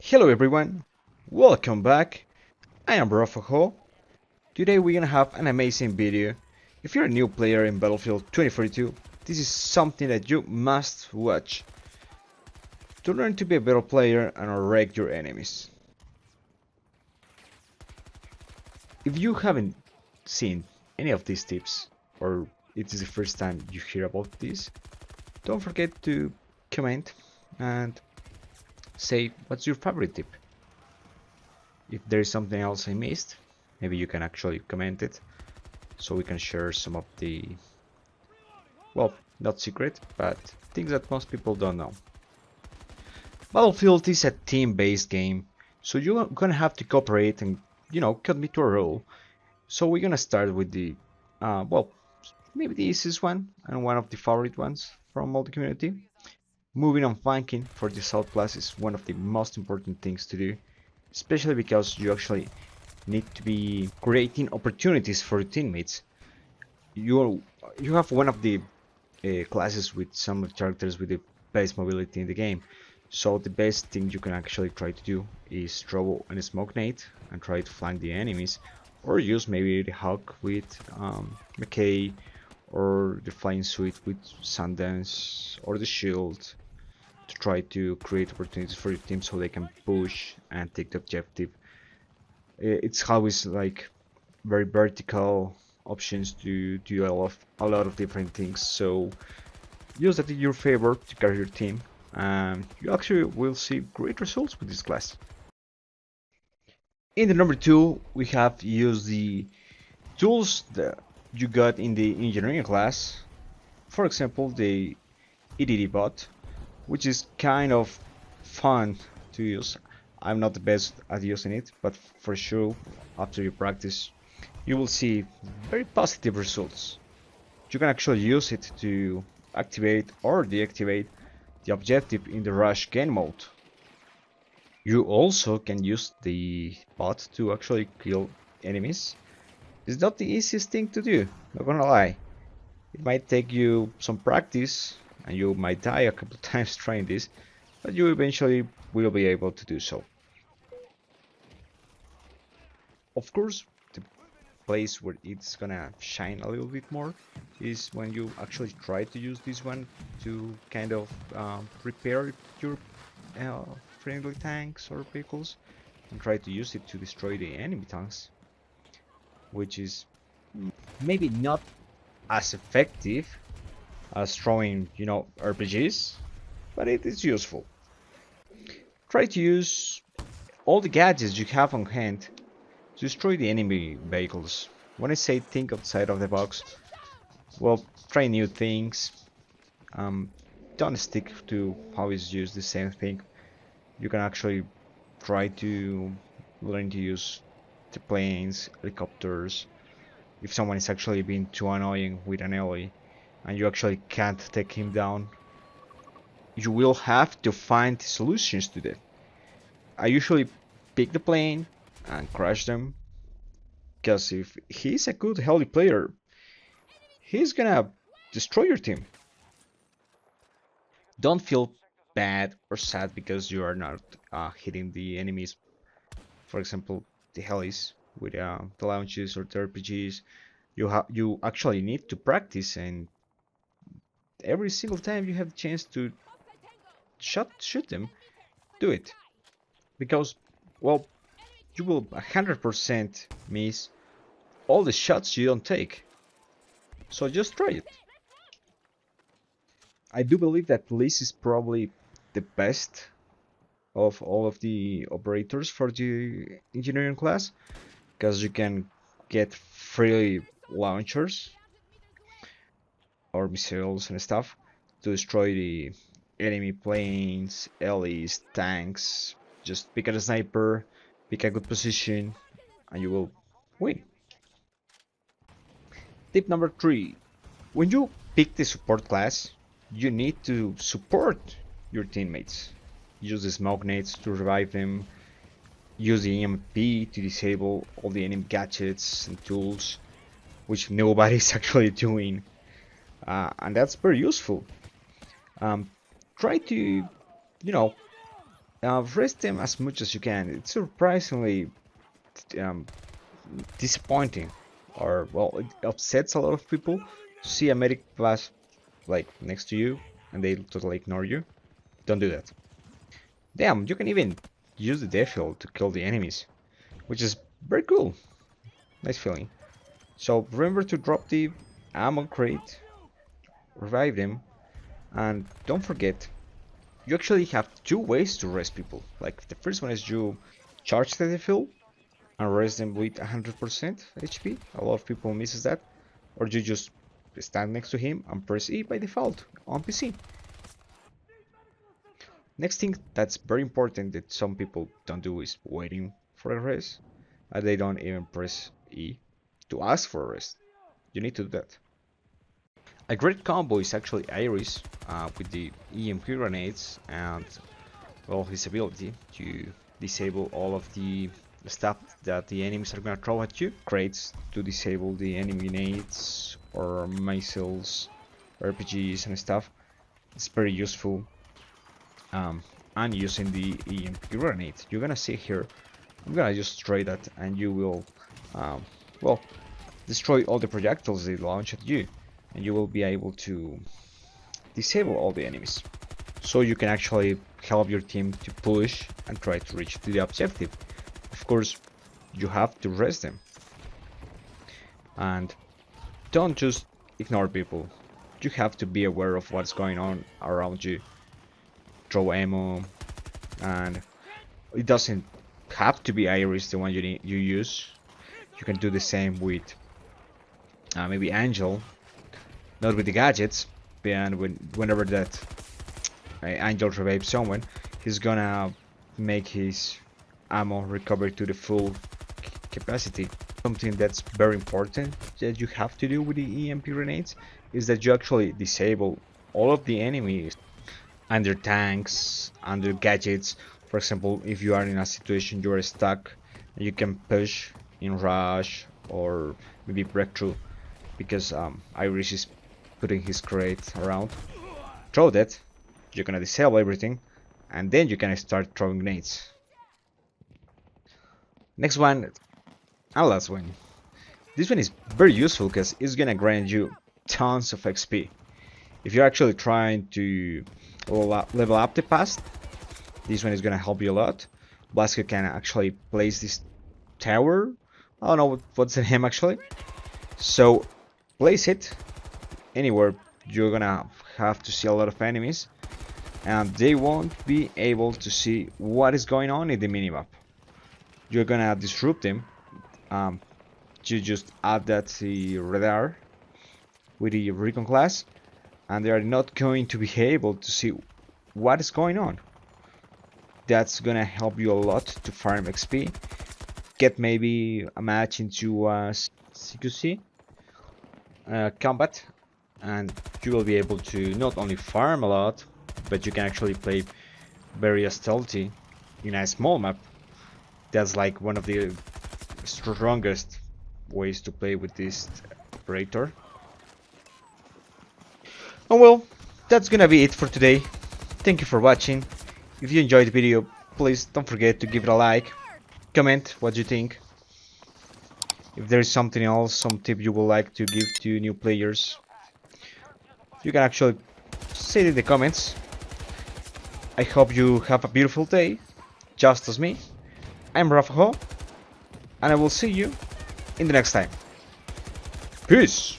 Hello everyone, welcome back. I am Rafoho. Today we're gonna have an amazing video. If you're a new player in Battlefield 2042, this is something that you must watch to learn to be a better player and wreck your enemies. If you haven't seen any of these tips, or it is the first time you hear about this, don't forget to comment and say what's your favorite tip. If there is something else I missed, maybe you can actually comment it so we can share some of the, well, not secret, but things that most people don't know. Battlefield is a team-based game, so you're gonna have to cooperate and, commit to a role. So we're gonna start with the, well, maybe the easiest one and one of the favorite ones from all the community. Moving on flanking for the South Plus is one of the most important things to do, especially because you actually need to be creating opportunities for your teammates. You have one of the classes with some of the characters with the best mobility in the game, so the best thing you can actually try to do is throw a smoke nade and try to flank the enemies, or use maybe the Hawk with McKay, or the Flying Suit with Sundance, or the Shield, to try to create opportunities for your team so they can push and take the objective. It's always like very vertical options to do a lot of different things, so use that in your favor to carry your team, and you actually will see great results with this class. In the number 2, we have used the tools that you got in the engineering class. For example, the EDD bot, which is kind of fun to use. I'm not the best at using it, but for sure, after you practice, you will see very positive results. You can actually use it to activate or deactivate the objective in the rush game mode. You also can use the bot to actually kill enemies. It's not the easiest thing to do, not gonna lie. It might take you some practice, and you might die a couple times trying this, but you eventually will be able to do so. Of course, the place where it's gonna shine a little bit more is when you actually try to use this one to kind of repair your friendly tanks or vehicles, and try to use it to destroy the enemy tanks, which is maybe not as effective as throwing, RPGs, but it is useful. Try to use all the gadgets you have on hand to destroy the enemy vehicles. When I say think outside of the box, well, try new things. Don't stick to always use the same thing. You can actually try to learn to use the planes, helicopters. If someone is actually being too annoying with an ally, and you actually can't take him down, you will have to find solutions to that. I usually pick the plane and crash them, because if he's a good heli player, he's gonna destroy your team. Don't feel bad or sad because you are not hitting the enemies, for example the helis with the launches or the RPGs. You actually need to practice, and every single time you have the chance to shoot them, do it, because, well, you will 100% miss all the shots you don't take, so just try it. I do believe that Liz is probably the best of all of the operators for the engineering class, because you can get free launchers or missiles and stuff to destroy the enemy planes, LEs, tanks. Just pick a sniper, pick a good position, and you will win. Tip number 3. When you pick the support class, you need to support your teammates. Use the smoke nades to revive them, use the EMP to disable all the enemy gadgets and tools, which nobody's actually doing, and that's very useful. Try to, Rest them as much as you can. It's surprisingly um, disappointing, or well, it upsets a lot of people to see a medic pass like next to you and they totally ignore you. Don't do that. Damn, you can even use the death field to kill the enemies, which is very cool. Nice feeling. So remember to drop the ammo crate, revive them, and don't forget, you actually have two ways to rest people. Like the first one is you charge the death field and rest them with 100% HP. A lot of people misses that. Or you just stand next to him and press E by default on PC. Next thing that's very important that some people don't do is waiting for a rest. And they don't even press E to ask for a rest. You need to do that. A great combo is actually Iris with the EMP grenades and well his ability to disable all of the stuff that the enemies are gonna throw at you. Crates to disable the enemy nades or missiles, RPGs and stuff. It's very useful. And using the EMP grenade, you're gonna see here. I'm gonna just try that, and you will, well, destroy all the projectiles they launch at you, and you will be able to disable all the enemies. So you can actually help your team to push and try to reach the objective. Of course, you have to rest them. And don't just ignore people. You have to be aware of what's going on around you. Throw ammo, and it doesn't have to be Iris the one you use. You can do the same with maybe Angel, not with the gadgets, and whenever that Angel revives someone, he's gonna make his ammo recover to the full capacity. Something that's very important that you have to do with the EMP grenades is that you actually disable all of the enemies and their tanks and their gadgets. For example, if you are in a situation you are stuck, you can push in rush or maybe breakthrough because Iris is putting his crate around. Throw that, you're gonna disable everything, and then you can start throwing grenades. Next one, and last one. This one is very useful because it's gonna grant you tons of XP. If you're actually trying to level up the past, this one is gonna help you a lot. Blasco can actually place this tower. I don't know what's the name actually. So place it anywhere. You're gonna have to see a lot of enemies, and they won't be able to see what is going on in the minimap. You're gonna disrupt them. You just add that to the radar with the recon class, and they are not going to be able to see what is going on. That's gonna help you a lot to farm XP, get maybe a match into CQC combat, and you will be able to not only farm a lot, but you can actually play very stealthy in a small map. That's like one of the strongest ways to play with this operator. And well, that's gonna be it for today. Thank you for watching. If you enjoyed the video, please don't forget to give it a like, comment what you think. If there is something else, some tip you would like to give to new players, you can actually say it in the comments. I hope you have a beautiful day, just as me. I'm Rafoho, and I will see you in the next time. Peace!